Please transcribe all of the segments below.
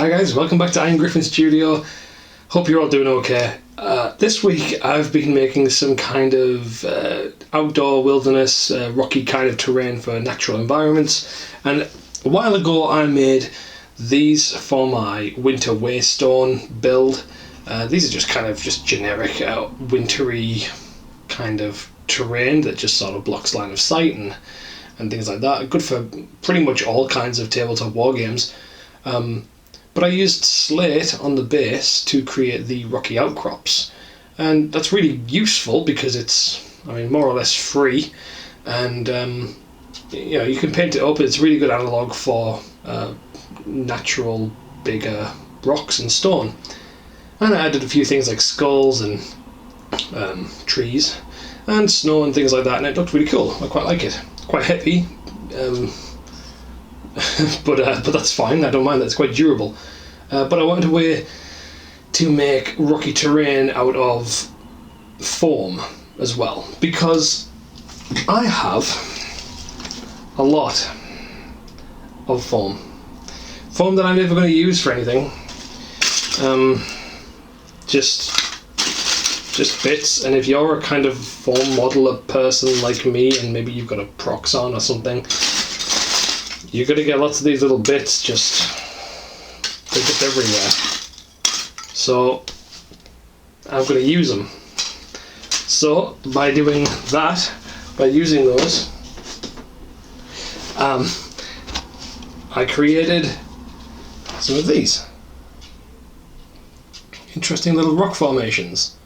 Hi guys, welcome back to Gryphon Studio. Hope you're all doing okay. This week I've been making some kind of outdoor wilderness, rocky kind of terrain for natural environments, and a while ago I made these for my winter waystone build. These are just generic wintry kind of terrain that just sort of blocks line of sight and things like that. Good for pretty much all kinds of tabletop wargames. But I used slate on the base to create the Rocky Outcrops, and that's really useful because it's, more or less free, and you can paint it up. It's really good analog for natural bigger rocks and stone. And I added a few things like skulls and trees and snow and things like that, and it looked really cool. I quite like it. Quite heavy. But that's fine, I don't mind that, it's quite durable. But I wanted a way to make rocky terrain out of foam as well, because I have a lot of foam that I'm never going to use for anything. Just bits, and if you're a kind of foam modeler person like me, and maybe you've got a Proxon or something, you're going to get lots of these little bits just everywhere. So I'm going to use them. So by doing that, by using those, I created some of these interesting little rock formations.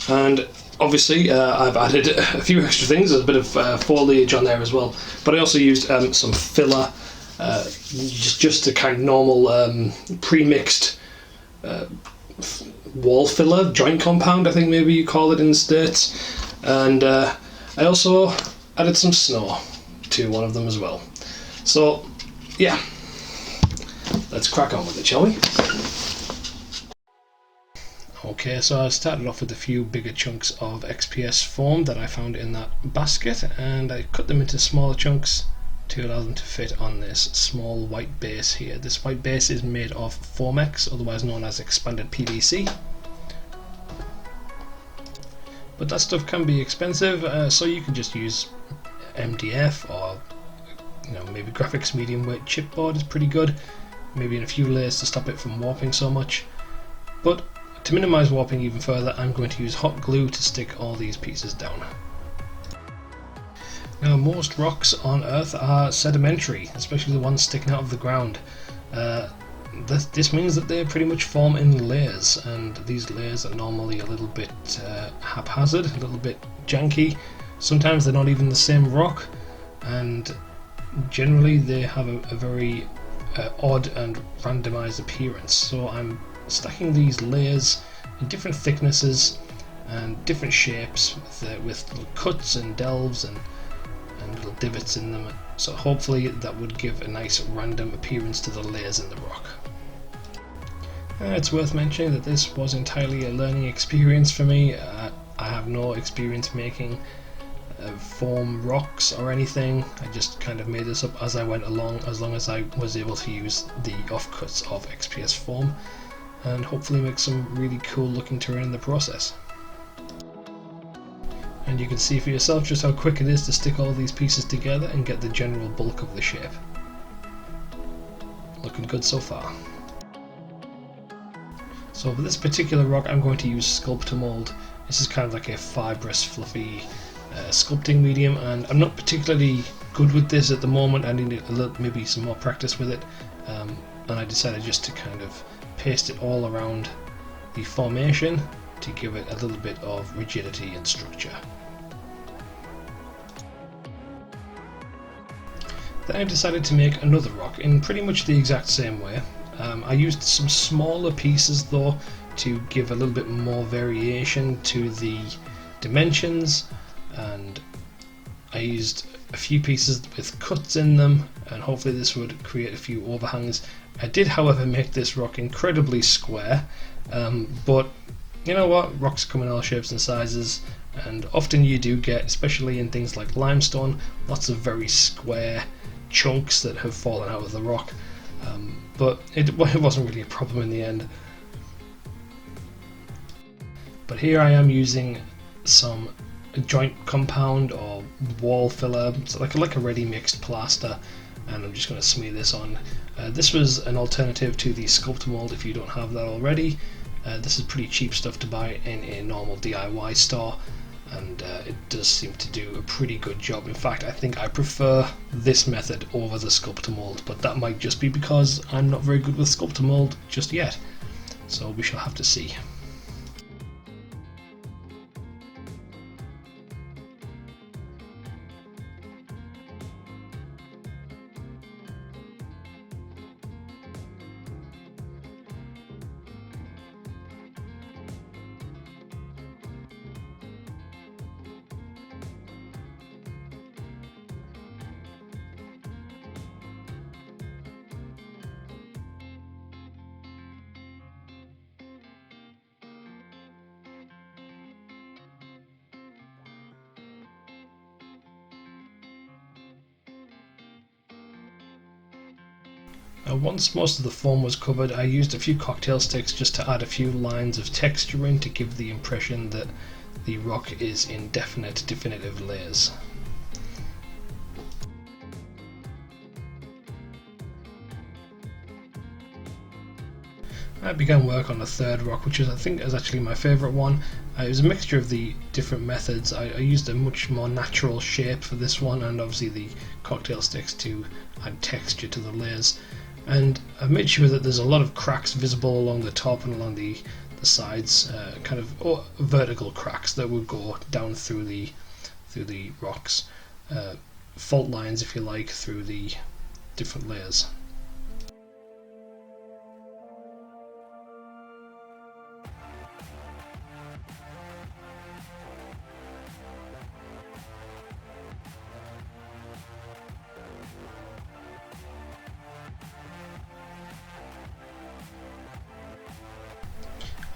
And obviously I've added a few extra things. There's a bit of foliage on there as well, but I also used some filler, just a kind of normal pre-mixed wall filler, joint compound I think maybe you call it in the States, and I also added some snow to one of them as well. So yeah, let's crack on with it, shall we? Okay, so I started off with a few bigger chunks of XPS foam that I found in that basket, and I cut them into smaller chunks to allow them to fit on this small white base here. This white base is made of Foamex, otherwise known as expanded PVC. But that stuff can be expensive, so you can just use MDF, or maybe graphics medium weight chipboard is pretty good, maybe in a few layers to stop it from warping so much. But to minimise warping even further, I'm going to use hot glue to stick all these pieces down. Now, most rocks on Earth are sedimentary, especially the ones sticking out of the ground. This means that they pretty much form in layers, and these layers are normally a little bit haphazard, a little bit janky. Sometimes they're not even the same rock, and generally they have a very odd and randomised appearance. So I'm stacking these layers in different thicknesses and different shapes with little cuts and delves and little divots in them, so hopefully that would give a nice random appearance to the layers in the rock. It's worth mentioning that this was entirely a learning experience for me. I have no experience making foam rocks or anything. I just kind of made this up as I went along, as long as I was able to use the offcuts of XPS foam, and hopefully make some really cool looking terrain in the process. And you can see for yourself just how quick it is to stick all these pieces together and get the general bulk of the shape. Looking good so far. So for this particular rock I'm going to use Sculptamold. This is kind of like a fibrous, fluffy sculpting medium, and I'm not particularly good with this at the moment. I need maybe some more practice with it, and I decided just to kind of paste it all around the formation to give it a little bit of rigidity and structure. Then I decided to make another rock in pretty much the exact same way. I used some smaller pieces though to give a little bit more variation to the dimensions, and I used a few pieces with cuts in them, and hopefully this would create a few overhangs. I did, however, make this rock incredibly square, but you know what, rocks come in all shapes and sizes, and often you do get, especially in things like limestone, lots of very square chunks that have fallen out of the rock, but it wasn't really a problem in the end. But here I am using some joint compound or wall filler, so like a ready mixed plaster, and I'm just going to smear this on. This was an alternative to the sculptor mold if you don't have that already. This is pretty cheap stuff to buy in a normal DIY store, and it does seem to do a pretty good job. In fact, I think I prefer this method over the sculptor mold, but that might just be because I'm not very good with sculptor mold just yet, so we shall have to see. Once most of the foam was covered, I used a few cocktail sticks just to add a few lines of texture in to give the impression that the rock is in definitive layers. I began work on the third rock, which I think is actually my favourite one. It was a mixture of the different methods. I used a much more natural shape for this one, and obviously the cocktail sticks to add texture to the layers. And I've made sure that there's a lot of cracks visible along the top and along the sides, kind of vertical cracks that would go down through the rocks, fault lines if you like, through the different layers.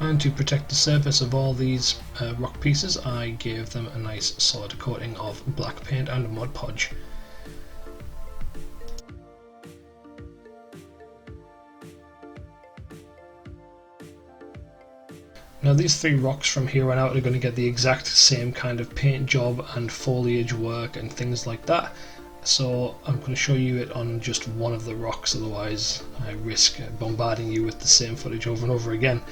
And to protect the surface of all these rock pieces, I gave them a nice solid coating of black paint and Mod Podge. Now these three rocks from here on out are going to get the exact same kind of paint job and foliage work and things like that. So I'm going to show you it on just one of the rocks, otherwise I risk bombarding you with the same footage over and over again.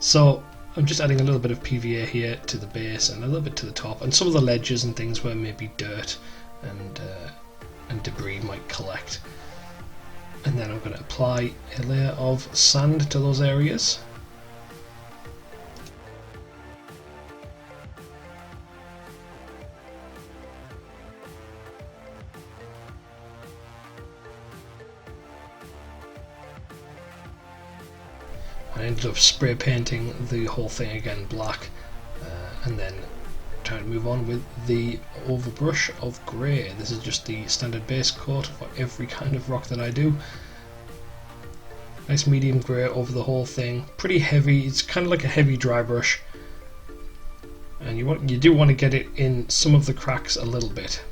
So I'm just adding a little bit of PVA here to the base and a little bit to the top, and some of the ledges and things where maybe dirt and debris might collect. And then I'm going to apply a layer of sand to those areas. I ended up spray painting the whole thing again black, and then trying to move on with the overbrush of grey. This is just the standard base coat for every kind of rock that I do. Nice medium grey over the whole thing, pretty heavy. It's kind of like a heavy dry brush, and you do want to get it in some of the cracks a little bit.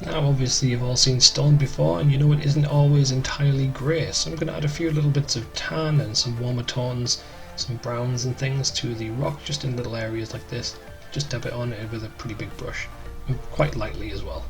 Now obviously you've all seen stone before, and you know it isn't always entirely grey, so I'm going to add a few little bits of tan and some warmer tones, some browns and things to the rock, just in little areas like this. Just dab it on it with a pretty big brush, and quite lightly as well.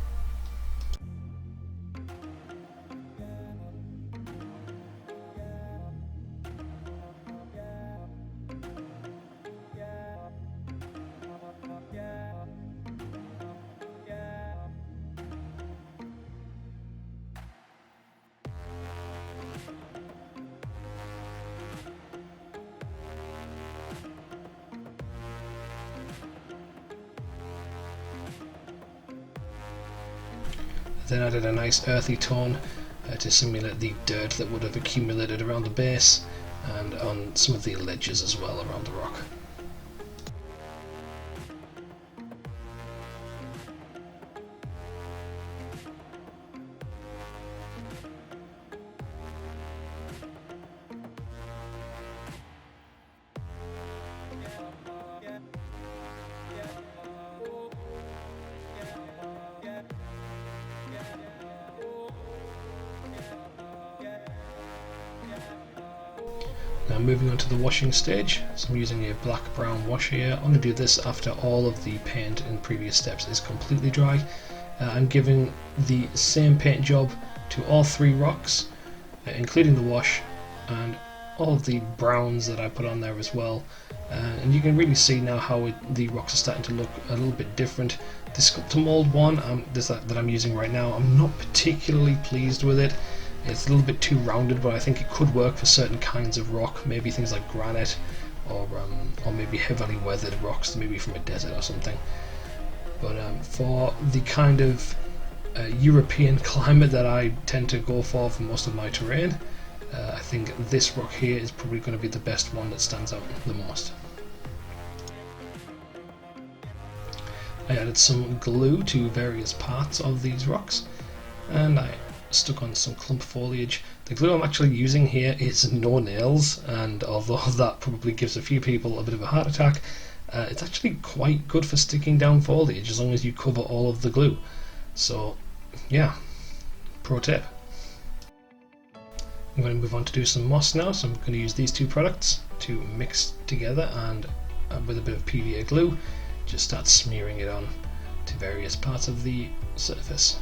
Then added a nice earthy tone to simulate the dirt that would have accumulated around the base and on some of the ledges as well around the rock. Now moving on to the washing stage, so I'm using a black-brown wash here. I'm going to do this after all of the paint in previous steps is completely dry. I'm giving the same paint job to all 3 rocks, including the wash, and all of the browns that I put on there as well. And you can really see now how the rocks are starting to look a little bit different. The sculptor mold one that I'm using right now, I'm not particularly pleased with it. It's a little bit too rounded, but I think it could work for certain kinds of rock, maybe things like granite, or maybe heavily weathered rocks, maybe from a desert or something. But for the kind of European climate that I tend to go for most of my terrain, I think this rock here is probably going to be the best one that stands out the most. I added some glue to various parts of these rocks, and I stuck on some clump foliage. The glue I'm actually using here is no nails, and although that probably gives a few people a bit of a heart attack, it's actually quite good for sticking down foliage as long as you cover all of the glue. So yeah, pro tip. I'm going to move on to do some moss now, so I'm going to use these 2 products to mix together, and with a bit of PVA glue just start smearing it on to various parts of the surface.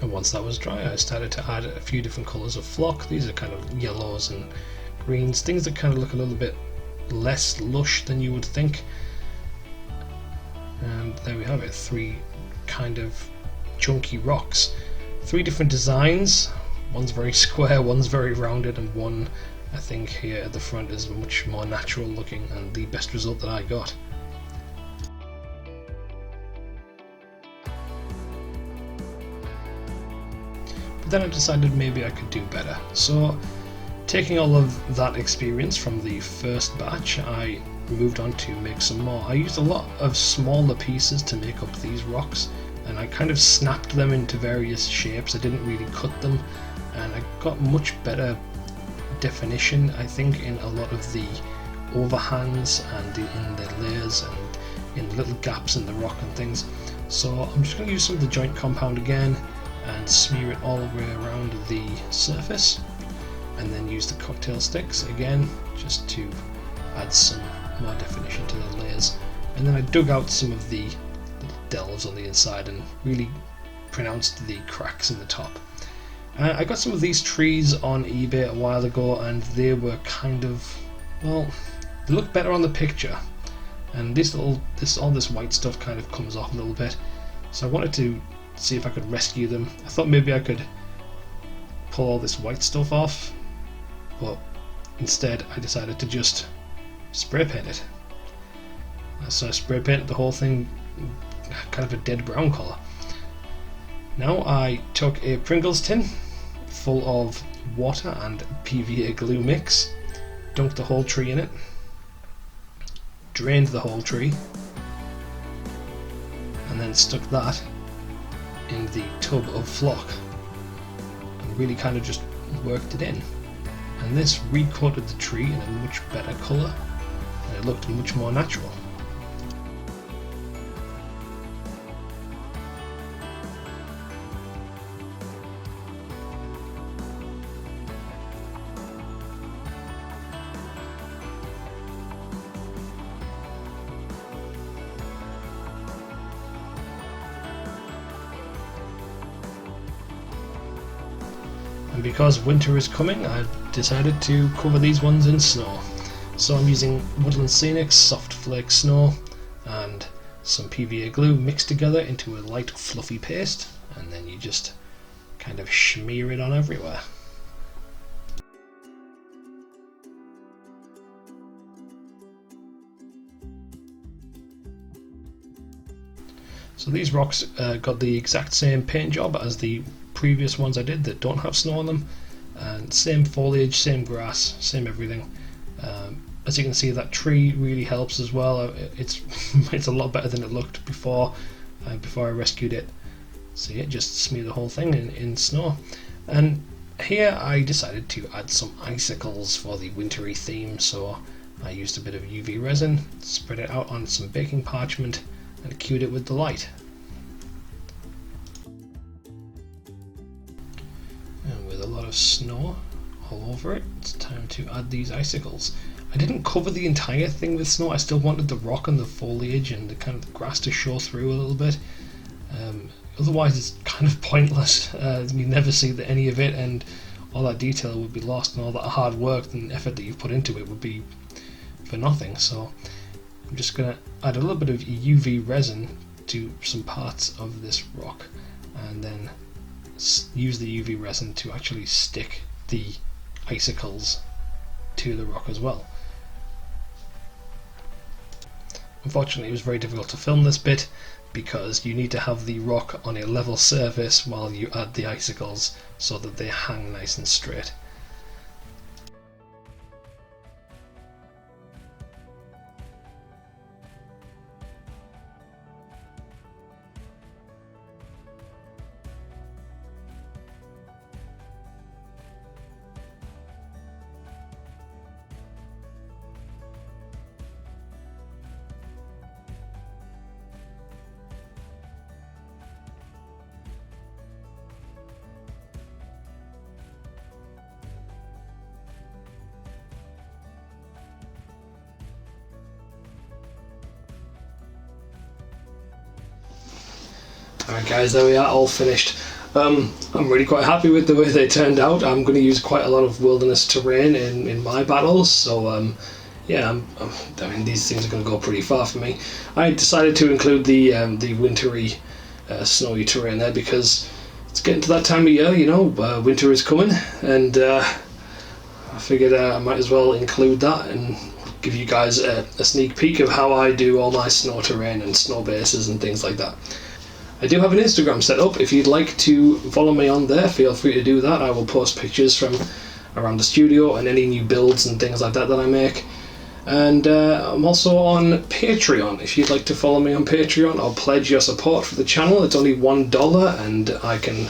And once that was dry, I started to add a few different colours of flock. These are kind of yellows and greens, things that kind of look a little bit less lush than you would think. And there we have it, 3 kind of chunky rocks. 3 different designs, one's very square, one's very rounded, and one I think here at the front is much more natural looking, and the best result that I got. But then I decided maybe I could do better. So taking all of that experience from the first batch, I moved on to make some more. I used a lot of smaller pieces to make up these rocks, and I kind of snapped them into various shapes. I didn't really cut them, and I got much better definition, I think, in a lot of the overhangs and in the layers and in the little gaps in the rock and things. So I'm just going to use some of the joint compound again and smear it all the way around the surface, and then use the cocktail sticks again just to add some more definition to the layers. And then I dug out some of the little delves on the inside and really pronounced the cracks in the top. I got some of these trees on eBay a while ago, and they were kind of, well, they look better on the picture, and all this white stuff kind of comes off a little bit. So I wanted to see if I could rescue them. I thought maybe I could pull all this white stuff off, but instead I decided to just spray paint it. So I spray painted the whole thing kind of a dead brown colour. Now I took a Pringles tin full of water and PVA glue mix, dunked the whole tree in it, drained the whole tree, and then stuck that in the tub of flock and really kind of just worked it in. And this recoated the tree in a much better colour, and it looked much more natural. And because winter is coming, I've decided to cover these ones in snow. So I'm using Woodland Scenics Soft Flake Snow and some PVA glue mixed together into a light fluffy paste, and then you just kind of smear it on everywhere. So these rocks got the exact same paint job as the previous ones I did that don't have snow on them, and same foliage, same grass, same everything. As you can see, that tree really helps as well. It's a lot better than it looked before I rescued it. So yeah, just smear the whole thing in snow. And here I decided to add some icicles for the wintry theme, so I used a bit of UV resin, spread it out on some baking parchment, and cued it with the light. And with a lot of snow all over it, it's time to add these icicles. I didn't cover the entire thing with snow. I still wanted the rock and the foliage and the kind of the grass to show through a little bit. Otherwise it's kind of pointless. You never see any of it, and all that detail would be lost, and all that hard work and effort that you've put into it would be for nothing. So I'm just going to add a little bit of UV resin to some parts of this rock, and then use the UV resin to actually stick the icicles to the rock as well. Unfortunately, it was very difficult to film this bit because you need to have the rock on a level surface while you add the icicles so that they hang nice and straight. Alright guys, there we are, all finished. I'm really quite happy with the way they turned out. I'm going to use quite a lot of wilderness terrain in my battles, so yeah, I mean, these things are going to go pretty far for me. I decided to include the wintry, snowy terrain there because it's getting to that time of year, you know, winter is coming, and I figured I might as well include that and give you guys a sneak peek of how I do all my snow terrain and snow bases and things like that. I do have an Instagram set up. If you'd like to follow me on there, feel free to do that. I will post pictures from around the studio and any new builds and things like that that I make. And I'm also on Patreon. If you'd like to follow me on Patreon or pledge your support for the channel, it's only $1 and I can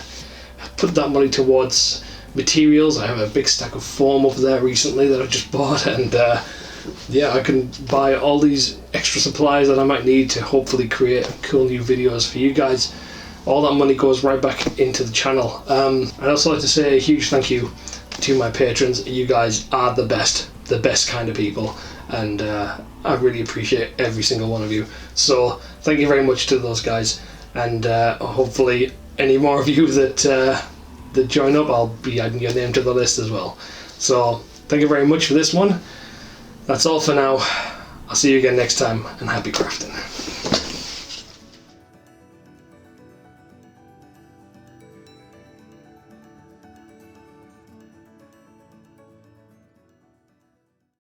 put that money towards materials. I have a big stack of foam up there recently that I just bought, and yeah, I can buy all these extra supplies that I might need to hopefully create cool new videos for you guys. All that money goes right back into the channel. I'd also like to say a huge thank you to my patrons. You guys are the best kind of people, and I really appreciate every single one of you. So thank you very much to those guys, and hopefully any more of you that join up, I'll be adding your name to the list as well. So thank you very much for this one. That's all for now. I'll see you again next time, and happy crafting.